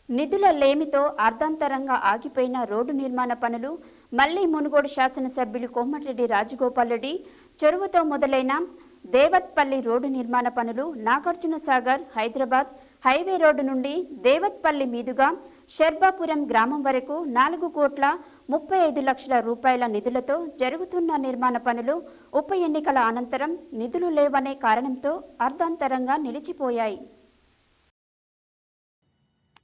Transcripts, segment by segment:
నిధుల లేమితో అర్ధాంతరంగా ఆగిపోయిన రోడ్డు నిర్మాణ పనులు మళ్లీ మునుగోడు శాసనసభ్యులు కోమటిరెడ్డి రాజగోపాల్ రెడ్డి చొరవతో మొదలైన దేవత్పల్లి రోడ్డు నిర్మాణ పనులు నాగార్జునసాగర్ హైదరాబాద్ హైవే రోడ్డు నుండి దేవత్పల్లి మీదుగా శర్బాపురం గ్రామం వరకు 4,35,00,000 రూపాయల నిధులతో జరుగుతున్న నిర్మాణ పనులు ఉప ఎన్నికల అనంతరం నిధులు లేవనే కారణంతో అర్ధాంతరంగా నిలిచిపోయాయి.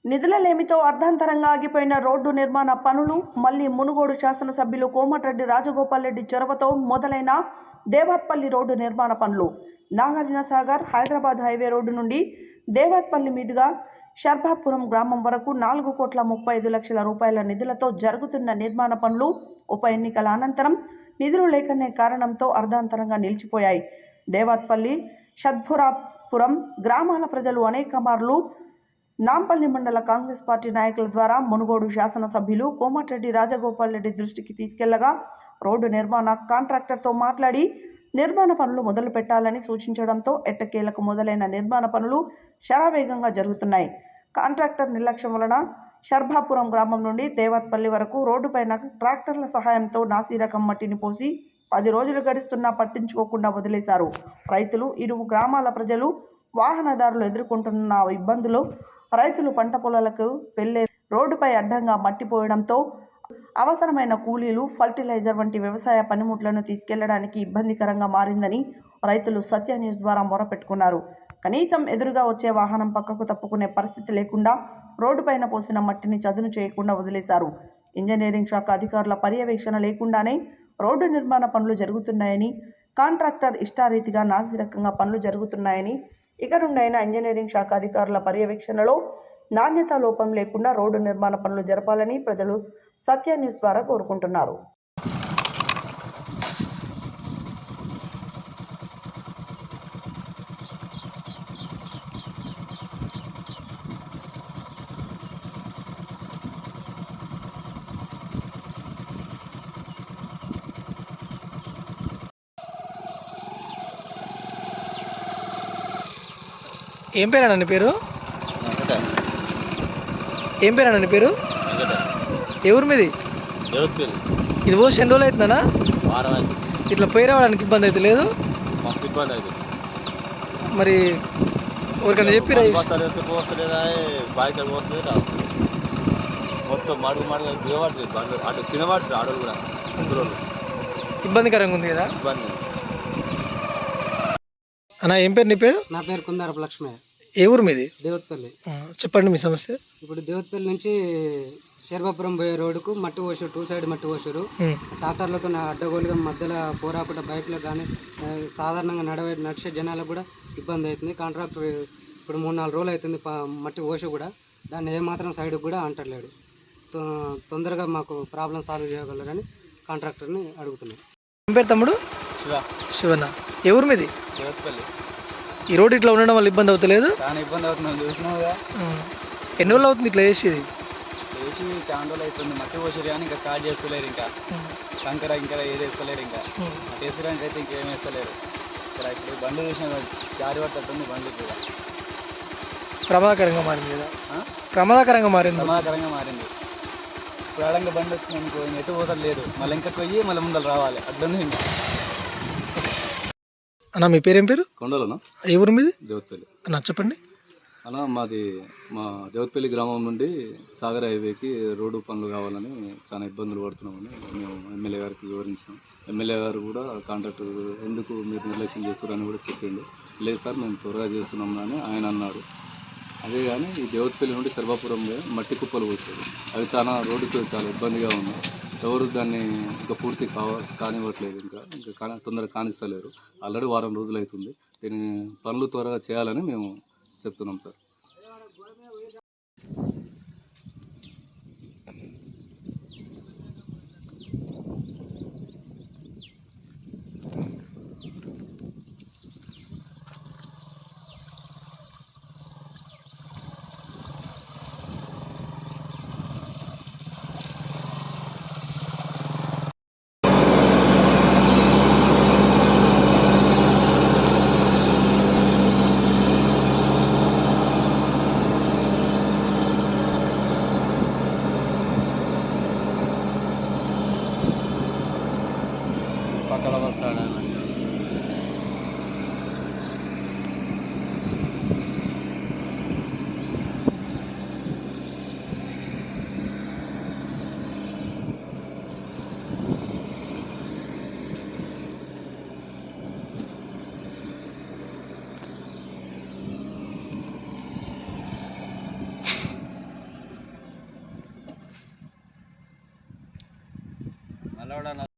నిధుల లేమితో అర్ధాంతరంగా ఆగిపోయిన రోడ్డు నిర్మాణ పనులు మళ్లీ మునుగోడు శాసనసభ్యులు కోమటిరెడ్డి రాజగోపాల్ రెడ్డి చొరవతో మొదలైన దేవత్పల్లి రోడ్డు నిర్మాణ పనులు నాగార్జునసాగర్ హైదరాబాద్ హైవే రోడ్డు నుండి దేవత్పల్లి మీదుగా శర్బాపురం గ్రామం వరకు 4,35,00,000 రూపాయల నిధులతో జరుగుతున్న నిర్మాణ పనులు ఉప ఎన్నికల అనంతరం నిధులు లేకనే కారణంతో అర్ధాంతరంగా నిలిచిపోయాయి. దేవత్పల్లి షద్భురాపురం గ్రామాల ప్రజలు అనేక మార్లు నాంపల్లి మండల కాంగ్రెస్ పార్టీ నాయకుల ద్వారా మునుగోడు శాసనసభ్యులు కోమటిరెడ్డి రాజగోపాల్ రెడ్డి దృష్టికి తీసుకెళ్లగా రోడ్డు నిర్మాణ కాంట్రాక్టర్తో మాట్లాడి నిర్మాణ పనులు మొదలు పెట్టాలని సూచించడంతో ఎట్టకేలకు మొదలైన నిర్మాణ పనులు శరవేగంగా జరుగుతున్నాయి. కాంట్రాక్టర్ నిర్లక్ష్యం వలన శర్బాపురం గ్రామం నుండి దేవత్పల్లి వరకు రోడ్డుపైన ట్రాక్టర్ల సహాయంతో నాసిరకం మట్టిని పోసి 10 రోజులు గడుస్తున్నా పట్టించుకోకుండా వదిలేశారు. రైతులు, ఇరు గ్రామాల ప్రజలు, వాహనదారులు ఎదుర్కొంటున్న ఇబ్బందులు రైతులు పంట పొలాలకు వెళ్లే రోడ్డుపై అడ్డంగా మట్టిపోయడంతో అవసరమైన కూలీలు, ఫర్టిలైజర్ వంటి వ్యవసాయ పనిముట్లను తీసుకెళ్లడానికి ఇబ్బందికరంగా మారిందని రైతులు సత్య న్యూస్ ద్వారా మొరపెట్టుకున్నారు. కనీసం ఎదురుగా వచ్చే వాహనం పక్కకు తప్పుకునే పరిస్థితి లేకుండా రోడ్డుపైన పోసిన మట్టిని చదును చేయకుండా వదిలేశారు. ఇంజనీరింగ్ శాఖ అధికారుల పర్యవేక్షణ లేకుండానే రోడ్డు నిర్మాణ పనులు జరుగుతున్నాయని, కాంట్రాక్టర్ ఇష్టారీతిగా నాసిరకంగా పనులు జరుగుతున్నాయని, ఇక నుండైనా ఇంజనీరింగ్ శాఖ అధికారుల పర్యవేక్షణలో నాణ్యత లోపం లేకుండా రోడ్డు నిర్మాణ పనులు జరపాలని ప్రజలు సత్య న్యూస్ ద్వారా కోరుకుంటున్నారు. ఏం పేరేనా నీ పేరు? ఏం పేరేనా నీ పేరు? ఎవరు మీది? ఇది ఓ ఎన్ని రోజులు అవుతుందనా? ఇట్లా పోయి రావడానికి ఇబ్బంది అయితే లేదు? మరి ఎవరికైనా చెప్పిరా? ఇబ్బందికరంగా ఉంది కదా అన్న. ఏం పేరు నీ పేరు? నా పేరు కుందారపు లక్ష్మయ్య. ఏ ఊరు మీది? దేవత్పల్లి. చెప్పండి మీ సమస్య. ఇప్పుడు దేవత్పల్లి నుంచి శర్బాపురం పోయే రోడ్డుకు మట్టి పోసారు, 2 సైడ్ మట్టి పోసారు. ట్రాక్టర్లతో అడ్డగోలుగా మధ్యలో పోరాకుండా బైక్లో కానీ సాధారణంగా నడిచే జనాలకు కూడా ఇబ్బంది అవుతుంది. కాంట్రాక్టర్ ఇప్పుడు 3-4 రోజులు అవుతుంది మట్టి పోసి కూడా దాన్ని ఏమాత్రం సైడ్కి కూడా అంటలేడు. తొందరగా మాకు ప్రాబ్లం సాల్వ్ చేయగలరని కాంట్రాక్టర్ని అడుగుతున్నాం. ఏం పేరు తమ్ముడు? శివన్న. ఎవరు మీది? దేవత్పల్లి. ఈ రోడ్ ఇట్లా ఉండడం వల్ల ఇబ్బంది అవుతలేదు? చాలా ఇబ్బంది అవుతుంది, చూసినావుగా. ఎన్ని రోజులు అవుతుంది ఇట్లా వేసేది? వేసి చాలా రోజులు అవుతుంది. మట్టి పోసారు కానీ ఇంకా స్టార్ట్ చేస్తలేరు. ఇంకా కంకర ఏది వేస్తలేరు. ఇంకా వేసడానికి అయితే ఇంకేం వేస్తలేరు. ఇక్కడ ఇప్పుడు బండ్లు చూసిన జారి పట్టేస్తుంది. బండ్లు కూడా ప్రమాదకరంగా మారింది కదా? ప్రమాదకరంగా మారింది. ఇప్పుడు అడంగా బండి వచ్చింది అనుకో, ఎటు పోతారు లేదు. మళ్ళీ ఇంకా పోయి మళ్ళీ ముందర రావాలి. అట్లుంది. ఇంకా అన్న మీ పేరేం పేరు? కొండలనా? ఏ ఊరు మీది? దేవత్పల్లి. అన్న చెప్పండి. అన్న మాది మా దేవత్పల్లి గ్రామం నుండి సాగర్ హైవేకి రోడ్డు పనులు కావాలని చాలా ఇబ్బందులు పడుతున్నామని మేము ఎమ్మెల్యే గారికి వివరించాం. ఎమ్మెల్యే గారు కూడా కాంట్రాక్టర్ ఎందుకు మీరు నిర్లక్ష్యం చేస్తారని కూడా చెప్పిండు. లేదు సార్ మేము త్వరగా చేస్తున్నాం అని ఆయన అన్నాడు. అదే కానీ ఈ దేవత్పల్లి నుండి శర్బాపురం మట్టి కుప్పలు పోసారు. అవి చాలా రోడ్డుకు చాలా ఇబ్బందిగా ఉంది. ఎవరు దాన్ని ఇంకా పూర్తి కానివ్వట్లేదు. ఇంకా తొందరగా కానిస్తలేరు. ఆల్రెడీ వారం రోజులు అవుతుంది. దీని పనులు త్వరగా చేయాలని మేము చెప్తున్నాం సార్. నల్లగొండ